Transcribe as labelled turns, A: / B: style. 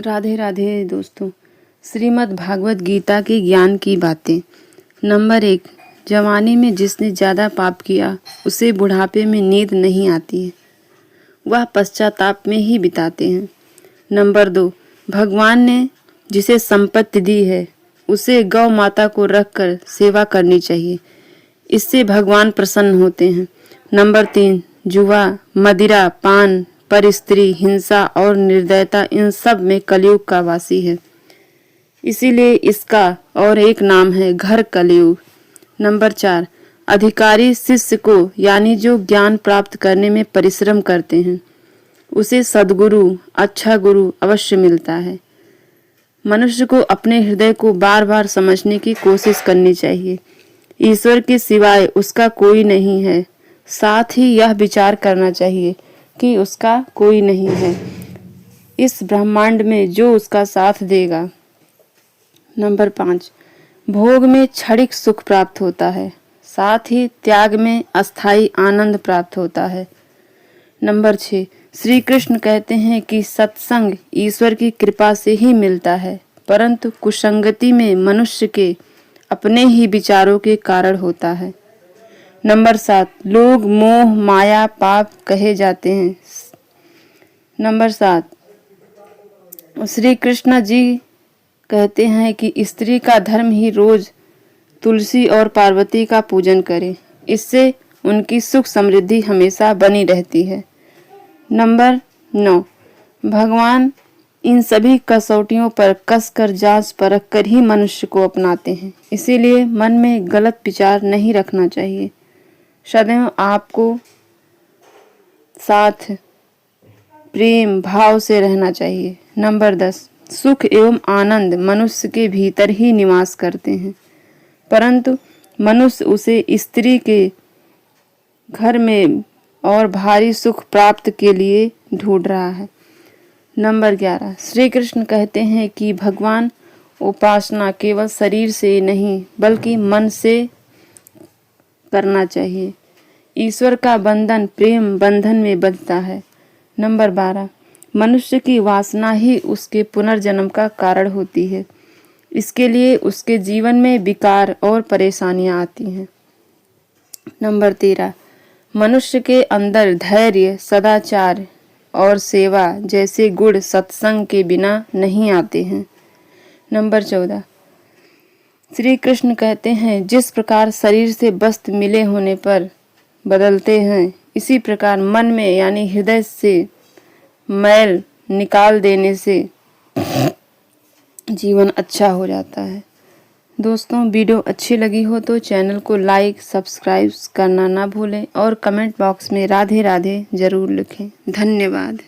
A: राधे राधे दोस्तों। श्रीमद् भागवत गीता की ज्ञान की बातें। नंबर 1। जवानी में जिसने ज़्यादा पाप किया उसे बुढ़ापे में नींद नहीं आती है, वह पश्चाताप में ही बिताते हैं। नंबर 2। भगवान ने जिसे संपत्ति दी है उसे गौ माता को रखकर सेवा करनी चाहिए, इससे भगवान प्रसन्न होते हैं। नंबर 3। जुआ, मदिरा, पान, पर स्त्री, हिंसा और निर्दयता इन सब में कलयुग का वासी है, इसीलिए इसका और एक नाम है घर कलयुग। नंबर 4। अधिकारी शिष्य को यानी जो ज्ञान प्राप्त करने में परिश्रम करते हैं उसे सद्गुरु, अच्छा गुरु अवश्य मिलता है। मनुष्य को अपने हृदय को बार बार समझने की कोशिश करनी चाहिए। ईश्वर के सिवाय उसका कोई नहीं है, साथ ही यह विचार करना चाहिए कि उसका कोई नहीं है इस ब्रह्मांड में जो उसका साथ देगा। नंबर 5। भोग में क्षणिक सुख प्राप्त होता है, साथ ही त्याग में अस्थायी आनंद प्राप्त होता है। नंबर 6। श्री कृष्ण कहते हैं कि सत्संग ईश्वर की कृपा से ही मिलता है, परंतु कुसंगति में मनुष्य के अपने ही विचारों के कारण होता है। नंबर 7। लोग मोह, माया, पाप कहे जाते हैं। नंबर 7। श्री कृष्ण जी कहते हैं कि स्त्री का धर्म ही रोज तुलसी और पार्वती का पूजन करे, इससे उनकी सुख समृद्धि हमेशा बनी रहती है। नंबर 9। भगवान इन सभी कसौटियों पर कसकर जांच परख कर ही मनुष्य को अपनाते हैं, इसीलिए मन में गलत विचार नहीं रखना चाहिए। सदैव आपको साथ प्रेम भाव से रहना चाहिए। नंबर 10। सुख एवं आनंद मनुष्य के भीतर ही निवास करते हैं, परंतु मनुष्य उसे स्त्री के घर में और भारी सुख प्राप्त के लिए ढूंढ रहा है। नंबर 11। श्री कृष्ण कहते हैं कि भगवान उपासना केवल शरीर से नहीं बल्कि मन से करना चाहिए। ईश्वर का बंधन प्रेम बंधन में बंधता है। नंबर 12। मनुष्य की वासना ही उसके पुनर्जन्म का कारण होती है, इसके लिए उसके जीवन में विकार और परेशानियां आती हैं। नंबर 13। मनुष्य के अंदर धैर्य, सदाचार और सेवा जैसे गुण सत्संग के बिना नहीं आते हैं। नंबर 14। श्री कृष्ण कहते हैं जिस प्रकार शरीर से वस्त्र मिले होने पर बदलते हैं, इसी प्रकार मन में यानी हृदय से मैल निकाल देने से जीवन अच्छा हो जाता है। दोस्तों, वीडियो अच्छी लगी हो तो चैनल को लाइक सब्सक्राइब करना ना भूलें और कमेंट बॉक्स में राधे राधे जरूर लिखें। धन्यवाद।